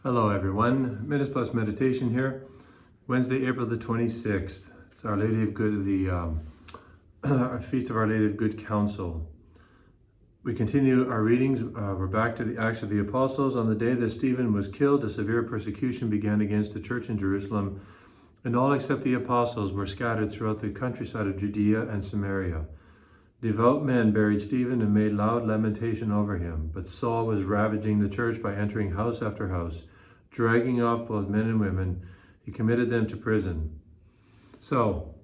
Hello everyone, Minutes Plus Meditation here. Wednesday, April the 26th. It's Our Lady of Good, our Feast of Our Lady of Good Counsel. We continue our readings. We're back to the Acts of the Apostles. On the day that Stephen was killed, a severe persecution began against the church in Jerusalem, and all except the apostles were scattered throughout the countryside of Judea and Samaria. Devout men buried Stephen and made loud lamentation over him, but Saul was ravaging the church by entering house after house, dragging off both men and women. He committed them to prison. So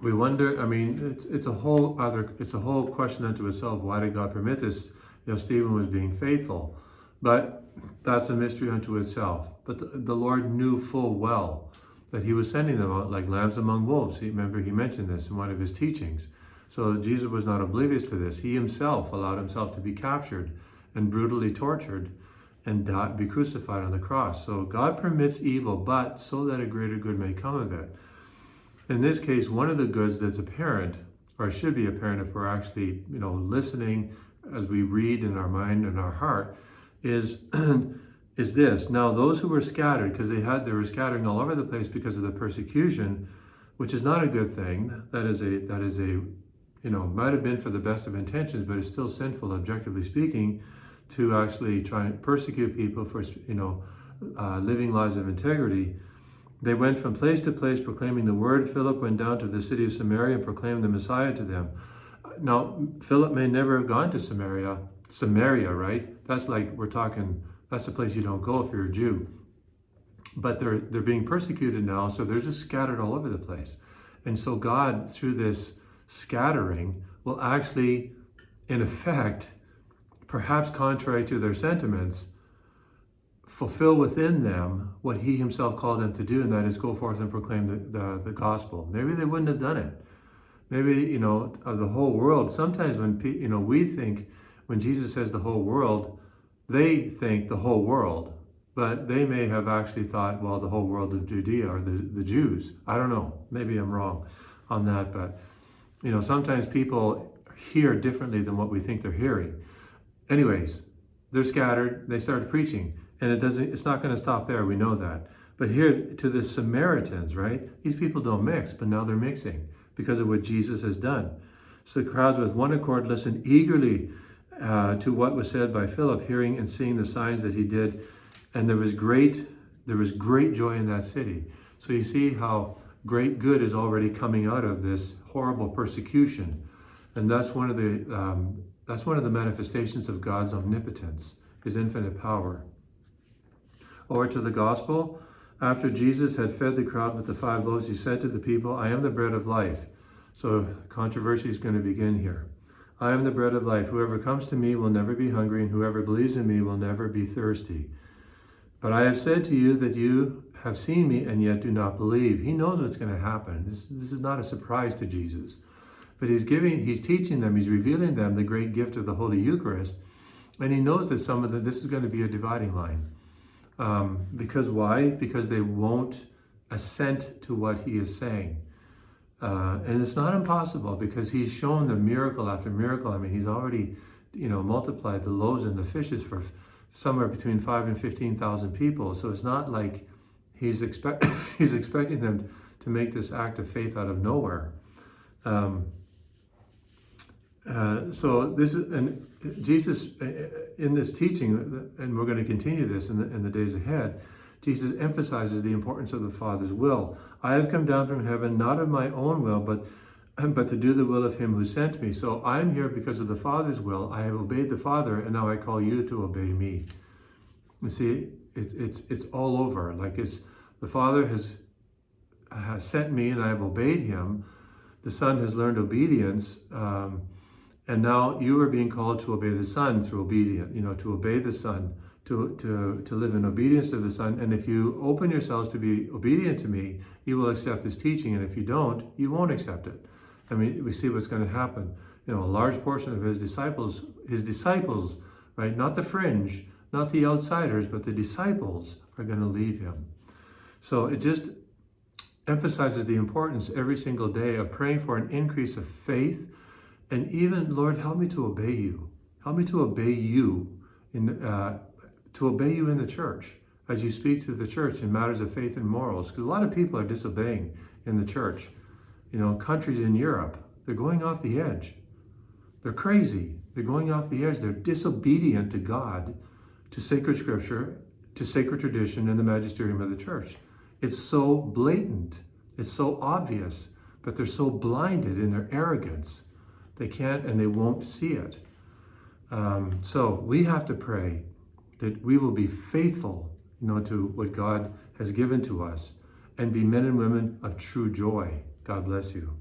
we wonder, it's a whole question unto itself. Why did God permit this? Stephen was being faithful, but that's a mystery unto itself. But the Lord knew full well that he was sending them out like lambs among wolves. Remember, he mentioned this in one of his teachings. So Jesus was not oblivious to this. He himself allowed himself to be captured and brutally tortured and be crucified on the cross. So God permits evil, but so that a greater good may come of it. In this case, one of the goods that's apparent, or should be apparent if we're actually, listening as we read in our mind and our heart, is is this. Now, those who were scattered, because they were scattering all over the place because of the persecution, which is not a good thing. That is a might have been for the best of intentions, but it's still sinful, objectively speaking, to actually try and persecute people for, living lives of integrity. They went from place to place proclaiming the word. Philip went down to the city of Samaria and proclaimed the Messiah to them. Now, Philip may never have gone to Samaria, right? That's that's a place you don't go if you're a Jew. But they're being persecuted now, so they're just scattered all over the place. And so God, through this scattering, will actually, in effect, perhaps contrary to their sentiments, fulfill within them what he himself called them to do, and that is go forth and proclaim the gospel. Maybe they wouldn't have done it. Maybe, of the whole world. Sometimes when we think, when Jesus says the whole world, they think the whole world, but they may have actually thought, well, the whole world of Judea or the Jews. I don't know. Maybe I'm wrong on that, but sometimes people hear differently than what we think they're hearing. Anyways, they're scattered, they start preaching, and it's not going to stop there, we know that. But here to the Samaritans, right? These people don't mix, but now they're mixing because of what Jesus has done. So the crowds with one accord listened eagerly to what was said by Philip, hearing and seeing the signs that he did, and there was great joy in that city. So you see how great good is already coming out of this horrible persecution, and that's one of the manifestations of God's omnipotence, his infinite power. Over to the gospel. After Jesus had fed the crowd with the 5 loaves, he said to the people, "I am the bread of life." So controversy is going to begin here. "I am the bread of life. Whoever comes to me will never be hungry, and whoever believes in me will never be thirsty. But I have said to you that you have seen me and yet do not believe." He knows what's going to happen. This is not a surprise to Jesus. But he's teaching them, he's revealing them the great gift of the Holy Eucharist. And he knows that this is going to be a dividing line. Because why? Because they won't assent to what he is saying. And it's not impossible, because he's shown them miracle after miracle. He's already, multiplied the loaves and the fishes for somewhere between 5,000 and 15,000 people. So it's not like he's expecting them to make this act of faith out of nowhere. So this is, and Jesus in this teaching, and we're going to continue this in the days ahead, Jesus emphasizes the importance of the Father's will. "I have come down from heaven, not of my own will, but to do the will of him who sent me." So I'm here because of the Father's will. I have obeyed the Father, and now I call you to obey me. You see, it's all over. Like the Father has sent me, and I have obeyed him. The Son has learned obedience, and now you are being called to obey the Son through obedience. To obey the Son, to live in obedience to the Son. And if you open yourselves to be obedient to me, you will accept this teaching. And if you don't, you won't accept it. We see what's going to happen. A large portion of his disciples, right? Not the fringe, not the outsiders, but the disciples are going to leave him. So it just emphasizes the importance every single day of praying for an increase of faith. And even, Lord, help me to obey you. Help me to obey you in the church. as you speak to the church in matters of faith and morals, because a lot of people are disobeying in the church. You know, countries in Europe, they're going off the edge. They're crazy. They're going off the edge. They're disobedient to God, to sacred scripture, to sacred tradition, and the magisterium of the church. It's so blatant. It's so obvious, but they're so blinded in their arrogance. They can't and they won't see it. So we have to pray that we will be faithful, to what God has given to us, and be men and women of true joy. God bless you.